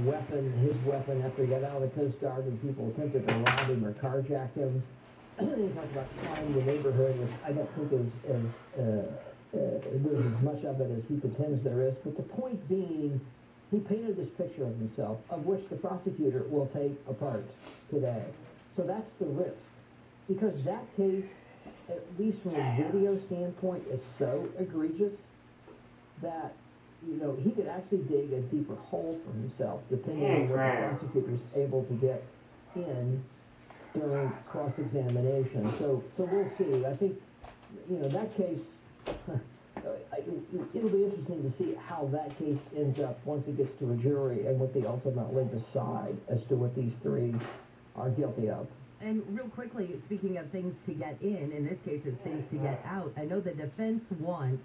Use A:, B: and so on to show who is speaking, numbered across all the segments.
A: weapon, his weapon, after he got out of the Coast Guard and people attempted to rob him or carjack him. He talked about crime in the neighborhood, which I don't think there's as much of it as he pretends there is. But the point being, he painted this picture of himself, of which the prosecutor will take apart today. So that's the risk. Because that case, at least from a video standpoint, is so egregious that, you know, he could actually dig a deeper hole for himself, depending on what the prosecutor's able to get in during cross-examination. So we'll see. I think, you know, that case, it'll be interesting to see how that case ends up once it gets to a jury and what they ultimately decide as to what these three are guilty of.
B: And real quickly, speaking of things to get in this case it's things to get out, I know the defense wants,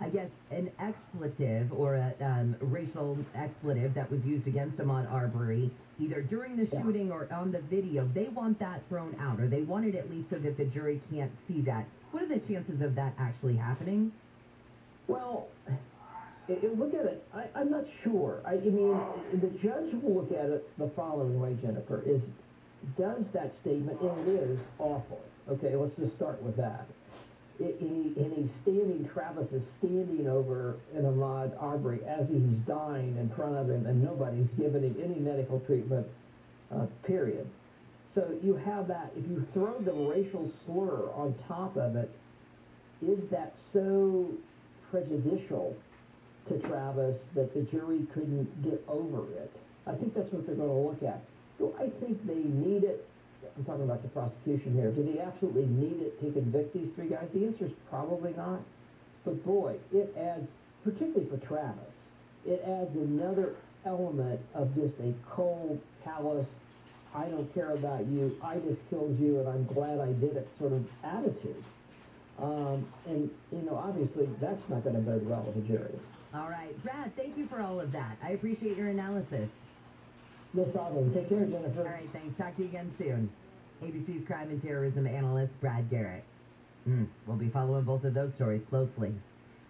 B: I guess, an expletive or a racial expletive that was used against Ahmaud Arbery, either during the shooting or on the video. They want that thrown out, or they want it at least so that the jury can't see that. What are the chances of that actually happening?
A: Well, look at it. I'm not sure. I mean, the judge will look at it the following way, Jennifer, is, does that statement, and it is awful. Okay, let's just start with that. And he's standing, Travis is standing over an Ahmaud Arbery as he's dying in front of him, and nobody's giving him any medical treatment, period. So you have that. If you throw the racial slur on top of it, is that so prejudicial to Travis that the jury couldn't get over it? I think that's what they're going to look at. Do I think they need it? I'm talking about the prosecution here. Do they absolutely need it to convict these three guys? The answer is probably not. But boy, it adds, particularly for Travis, it adds another element of just a cold, callous, I don't care about you, I just killed you and I'm glad I did it sort of attitude. And, you know, obviously that's not going to bode well with the jury.
B: All right, Brad, thank you for all of that. I appreciate your analysis.
A: No problem. Take care, Jennifer.
B: All right, thanks. Talk to you again soon. ABC's crime and terrorism analyst, Brad Garrett. We'll be following both of those stories closely.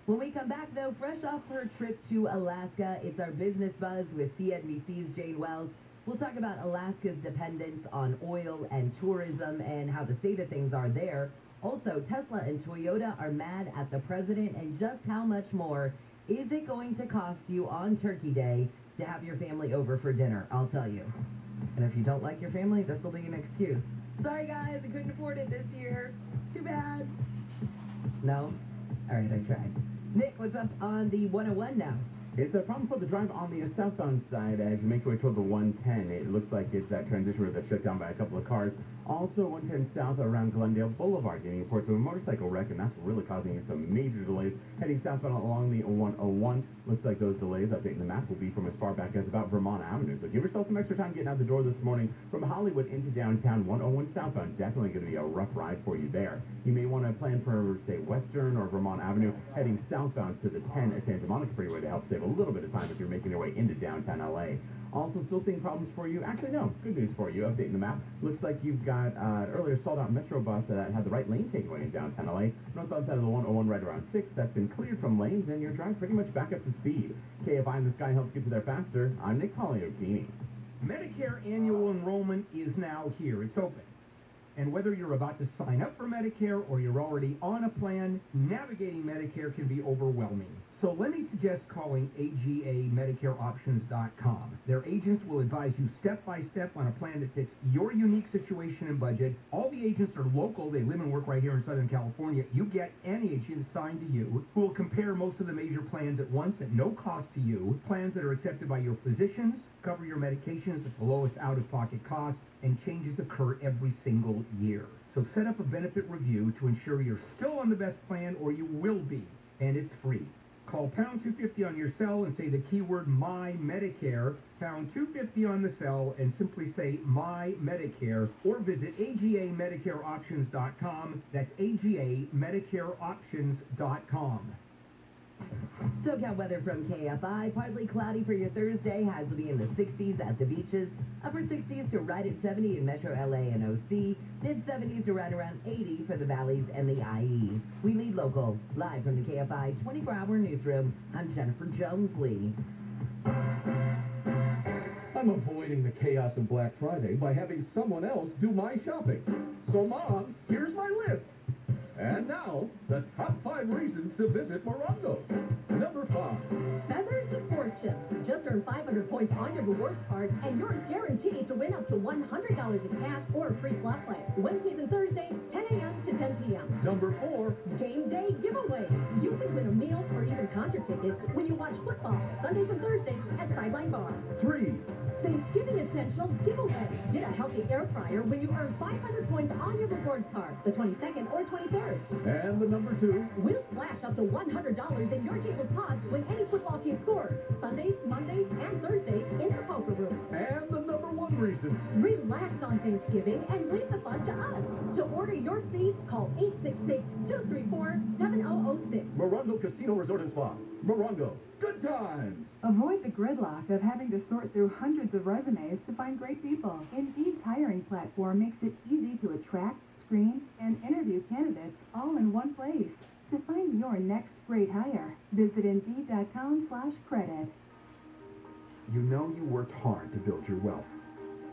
B: When we come back, though, fresh off her trip to Alaska, it's our Business Buzz with CNBC's Jane Wells. We'll talk about Alaska's dependence on oil and tourism and how the state of things are there. Also, Tesla and Toyota are mad at the president, and just how much more is it going to cost you on Turkey Day to have your family over for dinner? I'll tell you. And if you don't like your family, this will be an excuse. Sorry, guys, I couldn't afford it this year. Too bad. No? All right, I tried. Nick, what's up on the 101 now?
C: It's a problem for the drive on the southbound side as you make your way toward the 110. It looks like it's that transition road that's shut down by a couple of cars. Also, 110 south around Glendale Boulevard, getting reports of a motorcycle wreck, and that's really causing some major delays. Heading southbound along the 101, looks like those delays, updating the map, will be from as far back as about Vermont Avenue. So give yourself some extra time getting out the door this morning from Hollywood into downtown. 101 southbound, definitely going to be a rough ride for you there. You may want to plan for, say, Western or Vermont Avenue, heading southbound to the 10 at Santa Monica Freeway to help save a little bit of time if you're making your way into downtown LA. Also, still seeing problems for you. Actually, no, good news for you. Updating the map. Looks like you've got earlier sold-out Metro bus that had the right lane taken away in downtown LA. Northbound side of the 101 right around 6. That's been cleared from lanes, and your drive pretty much back up to speed. KFI in the Sky helps get you there faster. I'm Nick Poliocchini.
D: Medicare annual enrollment is now here. It's open. And whether you're about to sign up for Medicare or you're already on a plan, navigating Medicare can be overwhelming. So let me suggest calling AGAMedicareOptions.com. Their agents will advise you step by step on a plan that fits your unique situation and budget. All the agents are local. They live and work right here in Southern California. You get an agent assigned to you who will compare most of the major plans at once at no cost to you. Plans that are accepted by your physicians, cover your medications at the lowest out-of-pocket cost, and changes occur every single year. So set up a benefit review to ensure you're still on the best plan, or you will be, and it's free. Call pound 250 on your cell and say the keyword My Medicare, pound 250 on the cell, and simply say My Medicare, or visit AGAMedicareOptions.com. That's AGAMedicareOptions.com.
B: SoCal weather from KFI. Partly cloudy for your Thursday. Highs will be in the 60s at the beaches. Upper 60s to right at 70 in Metro LA and OC. Mid-70s to right around 80 for the valleys and the IE. We lead local. Live from the KFI 24-hour newsroom, I'm Jennifer Jones-Lee.
E: I'm avoiding the chaos of Black Friday by having someone else do my shopping. So, Mom, here's my list. And now, the top 5 reasons to visit Morongo. Number 5.
F: Feathers of Fortune. Just earn 500 points on your rewards card, and you're guaranteed to win up to $100 in cash or free slot play. Wednesdays and Thursdays, 10 a.m. to 10 p.m.
E: Number 4.
F: Game day giveaway. You can win a meal or even concert tickets when you watch football Sundays and Thursdays at Sideline Bar.
E: 3.
F: Thanksgiving Essentials giveaway. Get a healthy air fryer when you earn 500 points on your rewards card, the 22nd or 23rd.
E: And the number 2.
F: We'll splash up to $100 in your table's pots when any football team scores. Sundays, Mondays, and Thursdays in the poker room.
E: And the number 1 reason.
F: Relax on Thanksgiving and leave the fun to us. To order your feast, call 866-234-7006.
E: Morongo Casino Resort and Spa. Morongo. Good times.
G: Avoid the gridlock of having to sort through hundreds of resumes to find great people. Indeed's hiring platform makes it easy to attract, screen, and interview candidates all in one place. To find your next great hire, visit Indeed.com/credit.
H: You know you worked hard to build your wealth.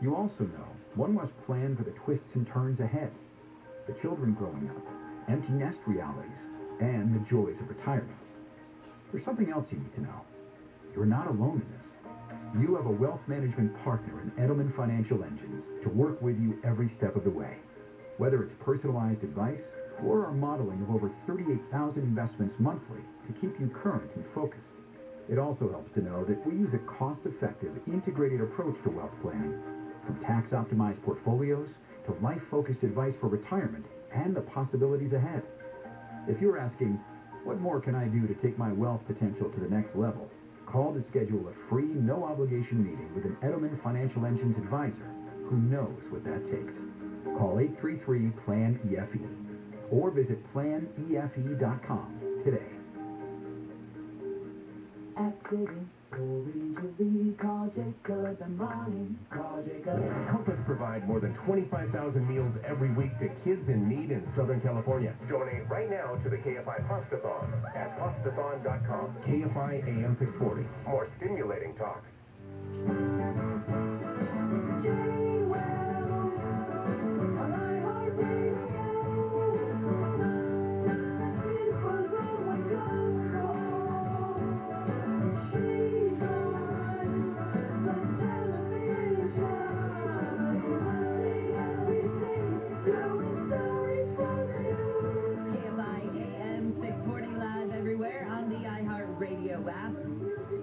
H: You also know one must plan for the twists and turns ahead. The children growing up, empty nest realities, and the joys of retirement. There's something else you need to know. You're not alone in this. You have a wealth management partner in Edelman Financial Engines to work with you every step of the way. Whether it's personalized advice or our modeling of over 38,000 investments monthly to keep you current and focused. It also helps to know that we use a cost-effective, integrated approach to wealth planning, from tax-optimized portfolios to life-focused advice for retirement and the possibilities ahead. If you're asking, what more can I do to take my wealth potential to the next level? Call to schedule a free, no-obligation meeting with an Edelman Financial Engines advisor who knows what that takes. Call 833-PLAN-EFE or visit planefe.com today.
I: Accident or injury, call Jacob and Ronnie. Call Jacob.
J: Help us provide more than 25,000 meals every week to kids in need in Southern California. Donate right now to the KFI Pastathon at pastathon.com. KFI AM 640. More stimulating talk.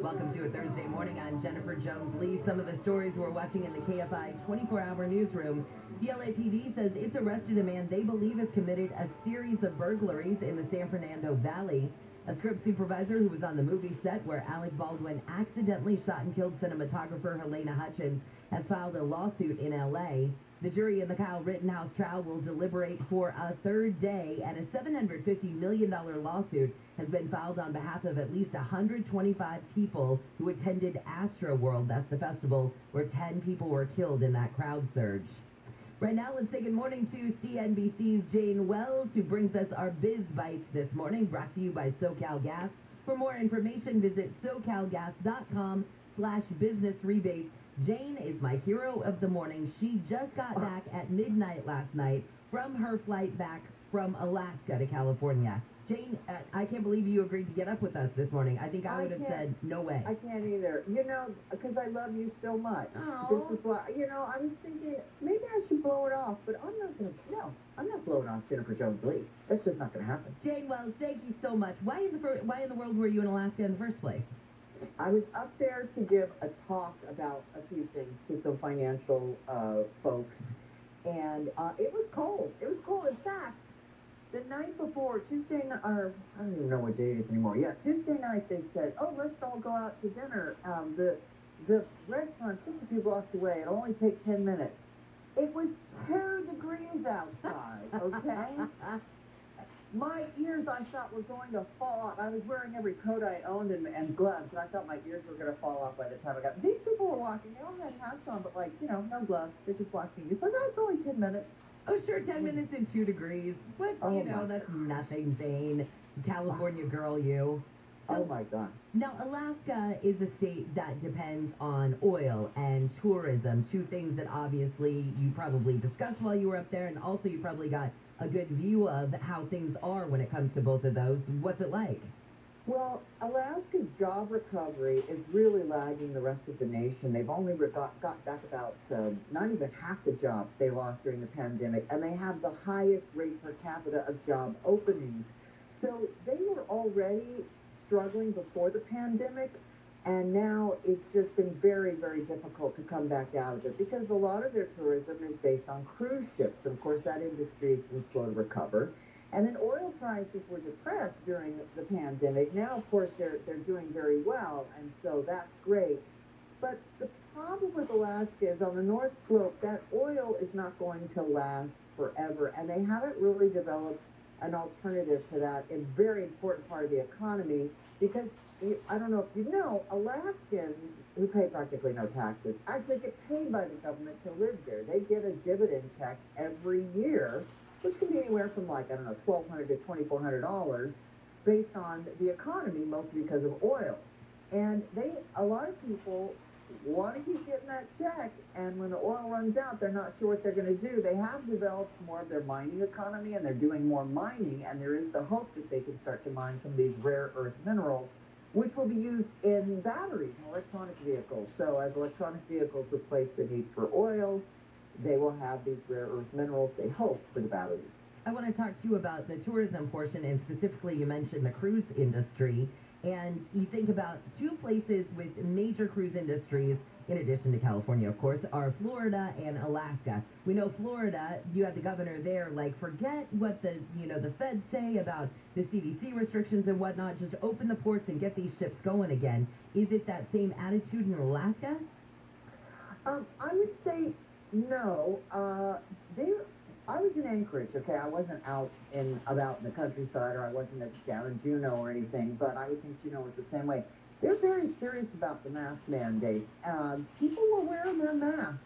B: Welcome to a Thursday morning. I'm Jennifer Jones-Lee. Some of the stories we're watching in the KFI 24-hour newsroom. The LAPD says it's arrested a man they believe has committed a series of burglaries in the San Fernando Valley. A script supervisor who was on the movie set where Alec Baldwin accidentally shot and killed cinematographer Helena Hutchins has filed a lawsuit in L.A. The jury in the Kyle Rittenhouse trial will deliberate for a third day, and a $750 million lawsuit has been filed on behalf of at least 125 people who attended Astroworld. That's the festival where 10 people were killed in that crowd surge. Right now, let's say good morning to CNBC's Jane Wells, who brings us our Biz Bites this morning, brought to you by SoCal Gas. For more information, visit SoCalGas.com/business-rebates. Jane is my hero of the morning. She just got back at midnight last night from her flight back from Alaska to California. Jane, I can't believe you agreed to get up with us this morning. I think I would have said, no way.
K: I can't either. You know, because I love you so much.
B: Oh.
K: This is why, you know, I was thinking, maybe I should blow it off, but I'm not going to, no, I'm not blowing off Jennifer Jones-Lee. That's just not going to happen.
B: Jane Wells, thank you so much. Why in the world were you in Alaska in the first place?
K: I was up there to give a talk about a few things to some financial folks, and it was cold. It was cold. In fact, the night before, Tuesday night, or I don't even know what day it is anymore. Yeah, Tuesday night they said, oh, let's all go out to dinner. The restaurant's just a few blocks away. It'll only take 10 minutes. It was 2 degrees outside, okay? My ears, I thought, were going to fall off. I was wearing every coat I owned and gloves, and I thought my ears were going to fall off by the time I got... These people were walking. They all had hats on, but, like, you know, no gloves. They're just walking. It's like, oh, it's only 10 minutes.
B: Oh, sure, 10 minutes and 2 degrees. But,
K: Oh,
B: you know, that's nothing, Jane. California girl, you.
K: Oh my God.
B: Now, Alaska is a state that depends on oil and tourism, two things that obviously you probably discussed while you were up there, and also you probably got a good view of how things are when it comes to both of those. What's it like?
K: Well, Alaska's job recovery is really lagging the rest of the nation. They've only got back about not even half the jobs they lost during the pandemic, and they have the highest rate per capita of job openings. So they were already struggling before the pandemic, and now it's just been very, very difficult to come back out of it because a lot of their tourism is based on cruise ships. Of course, that industry has been slow to recover. And then oil prices were depressed during the pandemic. Now, of course, they're doing very well, and so that's great. But the problem with Alaska is on the North Slope, that oil is not going to last forever, and they haven't really developed an alternative to that, a very important part of the economy, because I don't know if you know, Alaskans who pay practically no taxes actually get paid by the government to live there. They get a dividend check every year, which can be anywhere from like, I don't know, $1,200 to $2,400 based on the economy, mostly because of oil. And a lot of people want to keep getting that check, and when the oil runs out, they're not sure what they're going to do. They have developed more of their mining economy, and they're doing more mining, and there is the hope that they can start to mine some of these rare earth minerals, which will be used in batteries and electronic vehicles. So as electronic vehicles replace the need for oil, they will have these rare earth minerals, they hope, for the batteries.
B: I want to talk to you about the tourism portion, and specifically you mentioned the cruise industry. And you think about two places with major cruise industries, in addition to California, of course, are Florida and Alaska. We know Florida, you had the governor there, like, forget what the feds say about the CDC restrictions and whatnot, just open the ports and get these ships going again. Is it that same attitude in Alaska?
K: I would say no. I was in Anchorage, okay? I wasn't out in the countryside, or I wasn't down in Juneau or anything, but I would think Juneau was the same way. They're very serious about the mask mandate. People were wearing their masks.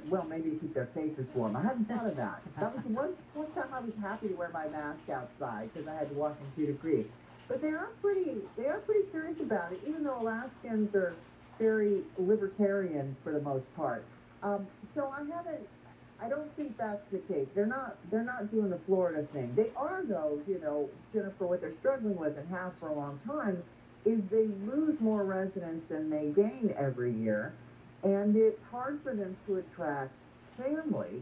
K: Well, maybe to keep their faces warm. I hadn't thought of that. That was the one time I was happy to wear my mask outside because I had to walk in 2 degrees. But they are pretty serious about it, even though Alaskans are very libertarian for the most part. So I don't think that's the case. They're not doing the Florida thing. They are, though, Jennifer, what they're struggling with and have for a long time is they lose more residents than they gain every year, and it's hard for them to attract families.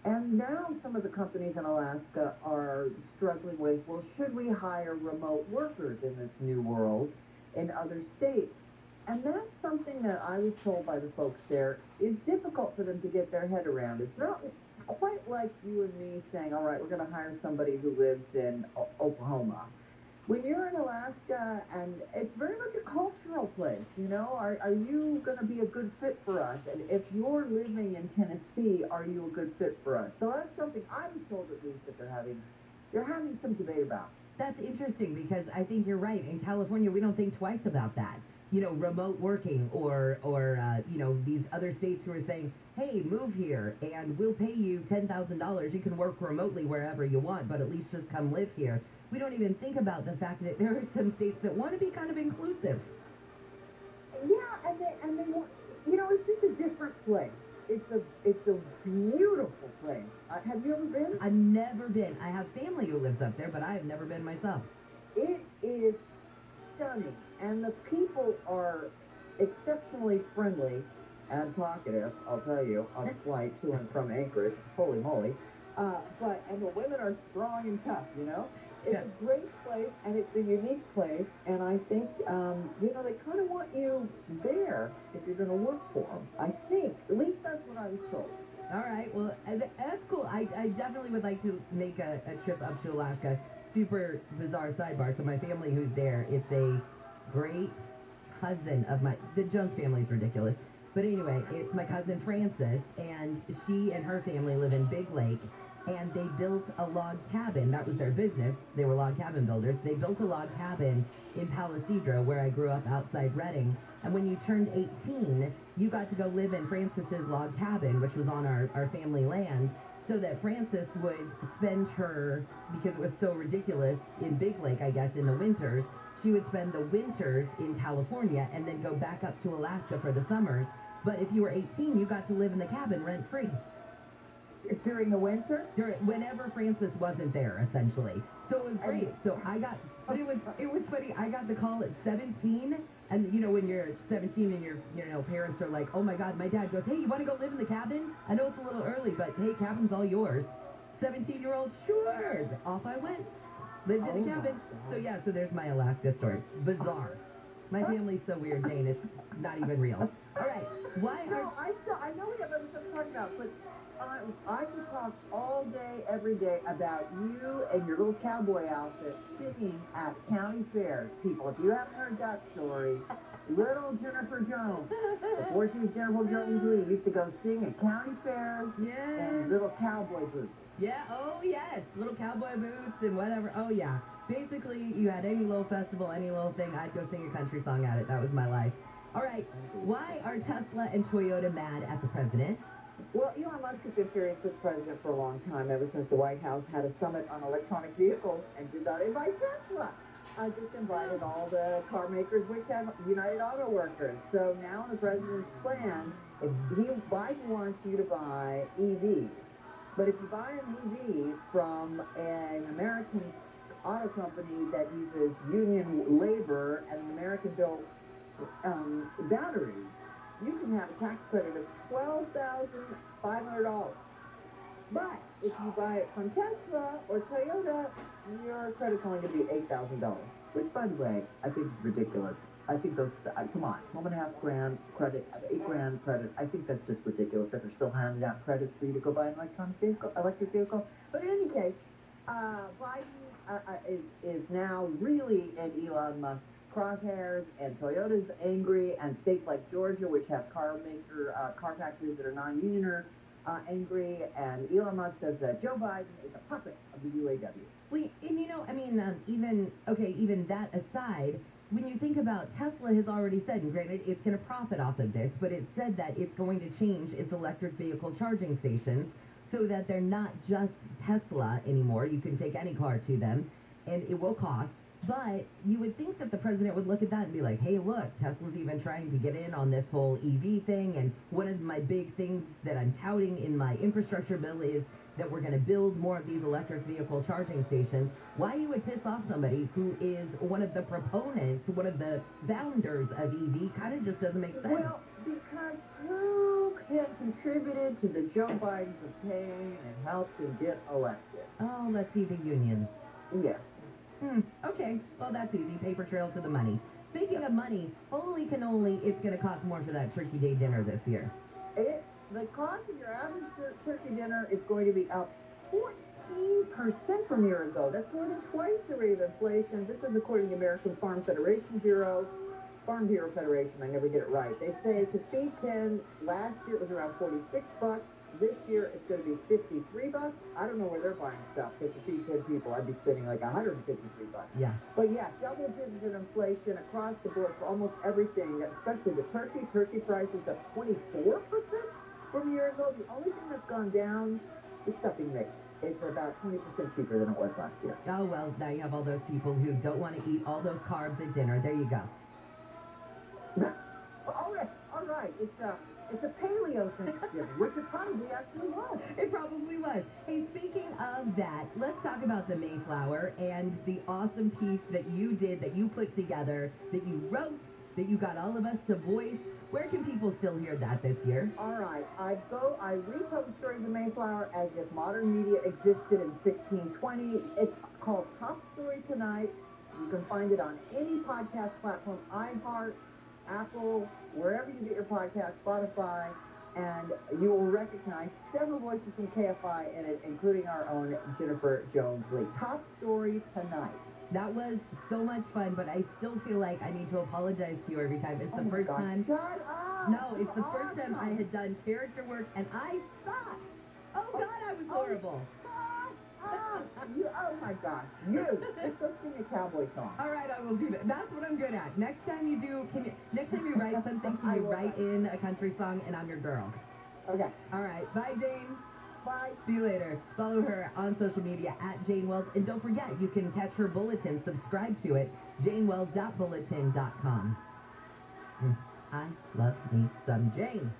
K: And now some of the companies in Alaska are struggling with, well, should we hire remote workers in this new world in other states? And that's something that I was told by the folks there is difficult for them to get their head around. It's not quite like you and me saying, all right, we're going to hire somebody who lives in Oklahoma. When you're in Alaska, and it's very much a cultural place, are you going to be a good fit for us? And if you're living in Tennessee, are you a good fit for us? So that's something I was told at least that they're having some debate about.
B: That's interesting because I think you're right. In California, we don't think twice about that. Remote working or these other states who are saying, hey, move here and we'll pay you $10,000. You can work remotely wherever you want, but at least just come live here. We don't even think about the fact that there are some states that want to be kind of inclusive.
K: Yeah, and they want, it's just a different place. It's a beautiful place. Have you ever been?
B: I've never been. I have family who lives up there, but I have never been myself.
K: It is stunning, and the people are exceptionally friendly and talkative, I'll tell you, on a flight to and from Anchorage. Holy moly. And the women are strong and tough, It's a great place, and it's a unique place, and I think, they kind of want you there if you're going to work for them. I think. At least that's what I was told.
B: All right. Well, that's cool. I definitely would like to make a trip up to Alaska. Super bizarre sidebar. So my family who's there, it's a great cousin of the Jones family is ridiculous. But anyway, it's my cousin Frances, and she and her family live in Big Lake, and they built a log cabin. That was their business. They were log cabin builders. They built a log cabin in Palisadro, where I grew up outside Redding. And when you turned 18, you got to go live in Frances's log cabin, which was on our family land, so that Frances would spend her, because it was so ridiculous, in Big Lake, I guess, in the winters, she would spend the winters in California and then go back up to Alaska for the summers. But if you were 18, you got to live in the cabin rent-free.
K: During the winter?
B: Whenever Francis wasn't there, essentially. So it was great. So I got, but it was funny. I got the call at 17, and you know when you're 17 and your parents are like, oh my God, my dad goes, hey, you want to go live in the cabin? I know it's a little early, but hey, cabin's all yours. 17-year-old, sure. Off I went. Lived in a cabin. So yeah, so there's my Alaska story. Bizarre. My family's so weird, Jane. It's not even real. All right. Why are...
K: No, I know we have other stuff to talk about, but I could talk all day, every day about you and your little cowboy outfit singing at county fairs. People, if you haven't heard that story, little Jennifer Jones, before she was Jennifer Jones Lee, used to go sing at county fairs and little cowboy boots.
B: Yeah, oh yes, little cowboy boots and whatever. Oh yeah. Basically, you had any little festival, any little thing, I'd go sing a country song at it. That was my life. All right, why are Tesla and Toyota mad at the president?
K: Well, Elon Musk has been furious with the president for a long time, ever since the White House had a summit on electronic vehicles and did not invite Tesla. I just invited all the car makers, which have United Auto Workers. So now in the president's plan, if Biden wants you to buy EVs, but if you buy an EV from an American auto company that uses union labor and an American-built batteries, you can have a tax credit of $12,500. But if you buy it from Tesla or Toyota, your credit's only going to be $8,000. Which, by the way, I think is ridiculous. I think those, come on, $1.5 grand credit, $8 grand credit, I think that's just ridiculous that they're still handing out credits for you to go buy an electric vehicle. But in any case, Biden is now really in Elon Musk's crosshairs, and Toyota's angry, and states like Georgia, which have car factories that are non-union, are angry, and Elon Musk says that Joe Biden is a puppet of the UAW.
B: Wait, and you know, I mean, even that aside, when you think about Tesla has already said, and granted, it's going to profit off of this, but it said that it's going to change its electric vehicle charging stations so that they're not just Tesla anymore. You can take any car to them, and it will cost. But you would think that the president would look at that and be like, hey, look, Tesla's even trying to get in on this whole EV thing, and one of my big things that I'm touting in my infrastructure bill is that we're going to build more of these electric vehicle charging stations. Why you would piss off somebody who is one of the proponents, one of the founders of EV, kind of just doesn't make sense.
K: Well, because who has contributed to the Joe Biden's campaign and helped him get elected?
B: Oh, let's see, the unions.
K: Yes.
B: Okay, well, that's easy. Paper trail to the money. Speaking of money, holy cannoli, it's going to cost more for that Turkey Day dinner this year.
K: The cost of your average turkey dinner is going to be up 14% from a year ago. That's more than twice the rate of inflation. This is according to the American Farm Bureau Federation. I never get it right. They say to feed 10, last year it was around $46. This year it's going to be $53. I don't know where they're buying stuff, because to feed 10 people, I'd be spending like $153.
B: Yeah.
K: But yeah, double digits in inflation across the board for almost everything, especially the turkey. Turkey prices up 24% from a year ago. The only thing that's gone down is stuffing mix. It's about 20% cheaper than it was last year.
B: Oh, well, now you have all those people who don't want to eat all those carbs at dinner. There you go.
K: All right. It's a paleo Thanksgiving, which it probably actually was.
B: It probably was. Hey, speaking of that, let's talk about the Mayflower and the awesome piece that you did, that you put together, that you wrote, that you got all of us to voice. Where can people still hear that this year?
K: All right. I retell the story of the Mayflower as if modern media existed in 1620. It's called Top Story Tonight. You can find it on any podcast platform, iHeart, Apple, wherever you get your podcast, Spotify, and you will recognize several voices from KFI in it, including our own Jennifer Jones Lee. Top Story Tonight.
B: That was so much fun, but I still feel like I need to apologize to you every time. It's the first time.
K: Shut up!
B: No, it's the first time I had done character work, and I sucked. Oh, God, I was horrible.
K: Oh my gosh, let's go sing a cowboy song.
B: All right, I will do that. That's what I'm good at. Next time you write something, can you write in a country song, and I'm your girl.
K: Okay.
B: All right, bye, James.
K: Bye.
B: See you later. Follow her on social media at Jane Wells. And don't forget, you can catch her bulletin. Subscribe to it, janewells.bulletin.com. I love me some Jane.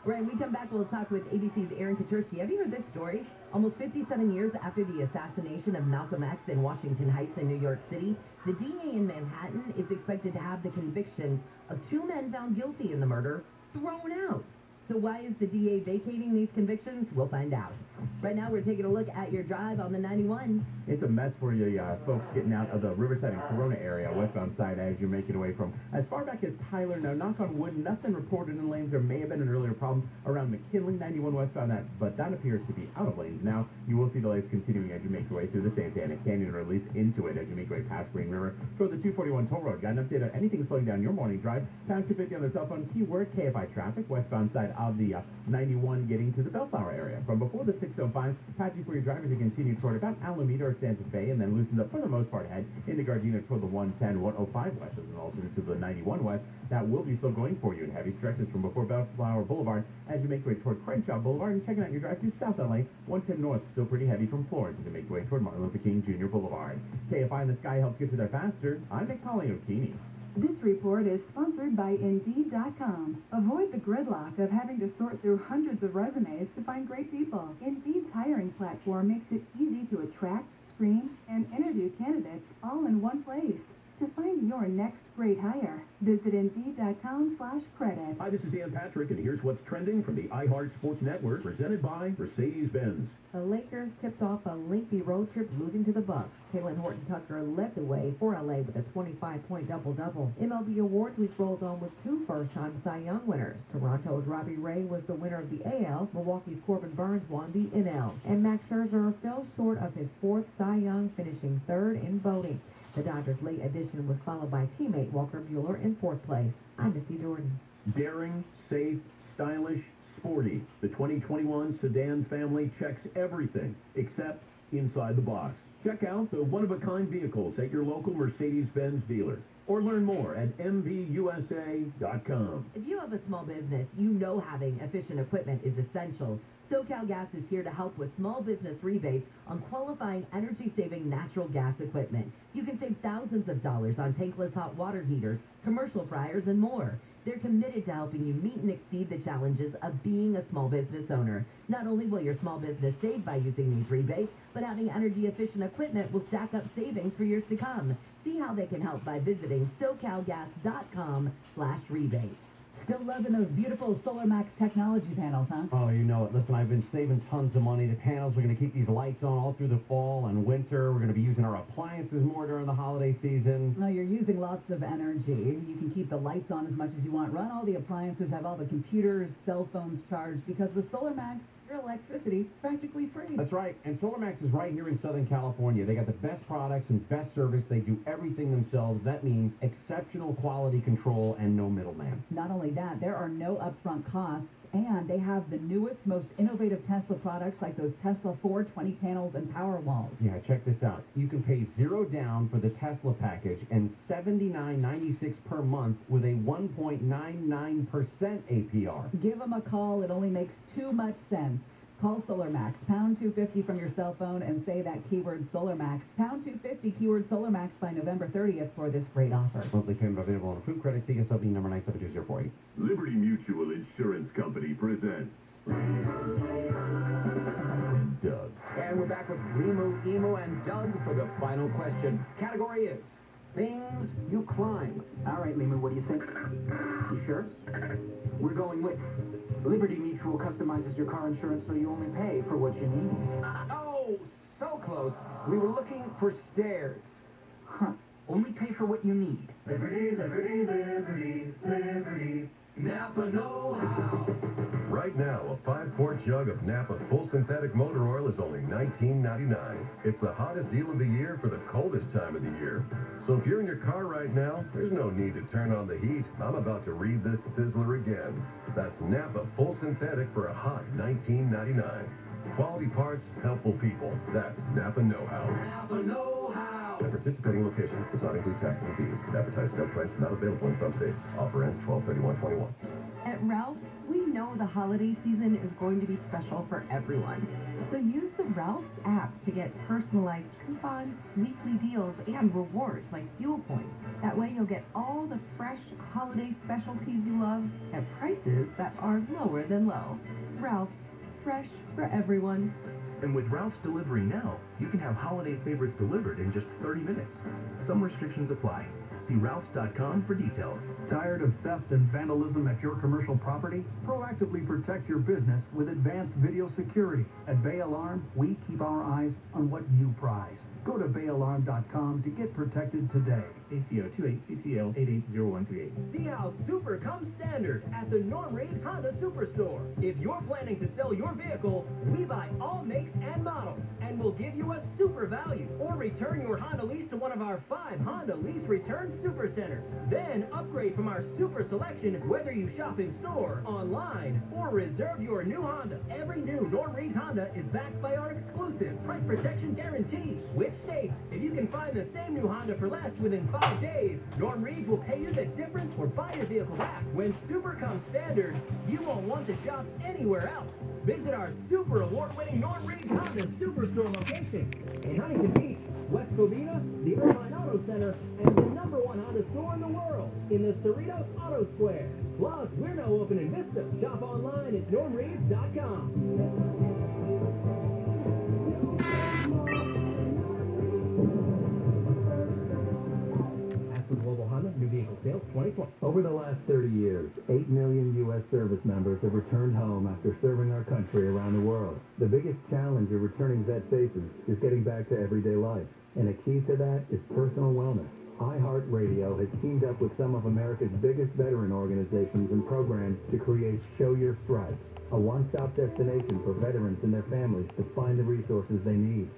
B: When we come back, we'll talk with ABC's Aaron Katersky. Have you heard this story? Almost 57 years after the assassination of Malcolm X in Washington Heights in New York City, the DA in Manhattan is expected to have the conviction of 2 men found guilty in the murder thrown out. So why is the DA vacating these convictions? We'll find out. Right now, we're taking a look at your drive on the 91.
C: It's a mess for you folks getting out of the Riverside and Corona area, westbound side, as you're making your way from as far back as Tyler. Now, knock on wood, nothing reported in lanes. There may have been an earlier problem around McKinley, 91 westbound, but that appears to be out of lanes now. You will see delays continuing as you make your way through the Santana Canyon, or at least into it as you make your way past Green River toward the 241 toll road. Got an update on anything slowing down your morning drive. Pound 250 on the cell phone, keyword KFI traffic, westbound side of the 91 getting to the Bellflower area. From before the 605, patchy for your drivers to continue toward about Alameda or Santa Fe, and then loosens up for the most part ahead into Gardena toward the 110, 105 west, and also to the 91 west. That will be still going for you in heavy stretches from before Bellflower Boulevard as you make your way toward Crenshaw Boulevard, and checking out your drive through South LA, 110 north, still pretty heavy from Florence as you make your way toward Martin Luther King Jr. Boulevard. KFI in the Sky helps get you there faster. I'm Colleen O'Keefe.
G: This report is sponsored by Indeed.com. Avoid the gridlock of having to sort through hundreds of resumes to find great people. Indeed's hiring platform makes it easy to attract, screen, and interview candidates all in one place. To find your next great hire, visit Indeed.com/credit.
E: Hi, this is Dan Patrick, and here's what's trending from the iHeart Sports Network, presented by Mercedes-Benz.
L: The Lakers tipped off a lengthy road trip, losing to the Bucks. Taylor Horton-Tucker led the way for LA with a 25-point double-double. MLB Awards week rolls on with 2 first-time Cy Young winners. Toronto's Robbie Ray was the winner of the AL. Milwaukee's Corbin Burns won the NL. And Max Scherzer fell short of his 4th Cy Young, finishing 3rd in voting. The Dodgers' late addition was followed by teammate Walker Buehler in 4th place. I'm Missy Jordan.
E: Daring, safe, stylish, sporty. The 2021 sedan family checks everything except inside the box. Check out the one-of-a-kind vehicles at your local Mercedes-Benz dealer. Or learn more at mvusa.com.
B: If you have a small business, you know having efficient equipment is essential. SoCal Gas is here to help with small business rebates on qualifying energy-saving natural gas equipment. You can save thousands of dollars on tankless hot water heaters, commercial fryers, and more. They're committed to helping you meet and exceed the challenges of being a small business owner. Not only will your small business save by using these rebates, but having energy-efficient equipment will stack up savings for years to come. See how they can help by visiting SoCalGas.com/rebate.
M: Still loving those beautiful SolarMax technology panels, huh?
N: Oh, you know it. Listen, I've been saving tons of money. The panels are going to keep these lights on all through the fall and winter. We're going to be using our appliances more during the holiday season.
M: No, you're using lots of energy. You can keep the lights on as much as you want. Run all the appliances, have all the computers, cell phones charged, because with SolarMax, your electricity is practically free.
N: That's right. And SolarMax is right here in Southern California. They got the best products and best service. They do everything themselves. That means exceptional quality control and no middleman.
M: Not only that, there are no upfront costs, and they have the newest, most innovative Tesla products like those Tesla 420 panels and power walls.
N: Yeah, check this out. You can pay $0 down for the Tesla package and $79.96 per month with a 1.99% APR.
M: Give them a call. It only makes too much sense. Call SolarMax, pound 250 from your cell phone, and say that keyword SolarMax, pound 250, keyword SolarMax by November 30th for this great offer.
N: Monthly payment available on approved credit. CSLB number 972048.
J: Liberty Mutual Insurance Company presents Doug.
H: And we're back with Limu, Emu, and Doug for the final question. Category is things you climb. All right, Limu, what do you think? You sure? We're going with Liberty Mutual customizes your car insurance so you only pay for what you need. Oh, so close. We were looking for stairs. Huh. Only pay for what you need.
I: Liberty, liberty, liberty, liberty. Napa know-how.
J: Right now, a 5-quart jug of Napa full synthetic motor oil is only $19.99. It's the hottest deal of the year for the coldest time of the year. So if you're in your car right now, there's no need to turn on the heat. I'm about to read this sizzler again. That's Napa full synthetic for a hot $19.99. Quality parts, helpful people. That's Napa know-how.
I: Napa know-how.
J: At participating locations does not include taxes and fees. Advertised sale price not available in some states. Offer ends 12/31/21.
L: At Ralph's, we know the holiday season is going to be special for everyone. So use the Ralph's app to get personalized coupons, weekly deals, and rewards like fuel points. That way you'll get all the fresh holiday specialties you love at prices that are lower than low. Ralph's, fresh for everyone.
O: And with Ralph's Delivery Now, you can have holiday favorites delivered in just 30 minutes. Some restrictions apply. See Ralphs.com for details.
P: Tired of theft and vandalism at your commercial property? Proactively protect your business with advanced video security. At Bay Alarm, we keep our eyes on what you prize. Go to bayalarm.com to get protected today.
Q: ACO 28CCL 880138.
R: See how super comes standard at the Norm Reed Honda Superstore. If you're planning to sell your vehicle, we buy all makes and models, and we'll give you a super value, or return your Honda lease to one of our 5 Honda Lease Return Super Centers. Then upgrade from our super selection, whether you shop in store, online, or reserve your new Honda. Every new Norm Reed Honda is backed by our exclusive price protection guarantee. Which states, if you can find the same new Honda for less within 5 days, Norm Reed will pay you the difference or buy your vehicle back. When super comes standard, you won't want to shop anywhere else. Visit our super award-winning Norm Reed Honda Superstore location in Huntington Beach, West Covina, the Irvine Auto Center, and the #1 Honda store in the world in the Cerritos Auto Square. Plus, we're now open in Vista. Shop online at normreed.com. Global Honda New Vehicle Sales 2020.
S: Over the last 30 years, 8 million U.S. service members have returned home after serving our country around the world. The biggest challenge a returning vet faces is getting back to everyday life, and a key to that is personal wellness. iHeartRadio has teamed up with some of America's biggest veteran organizations and programs to create Show Your Stripe, a one-stop destination for veterans and their families to find the resources they need.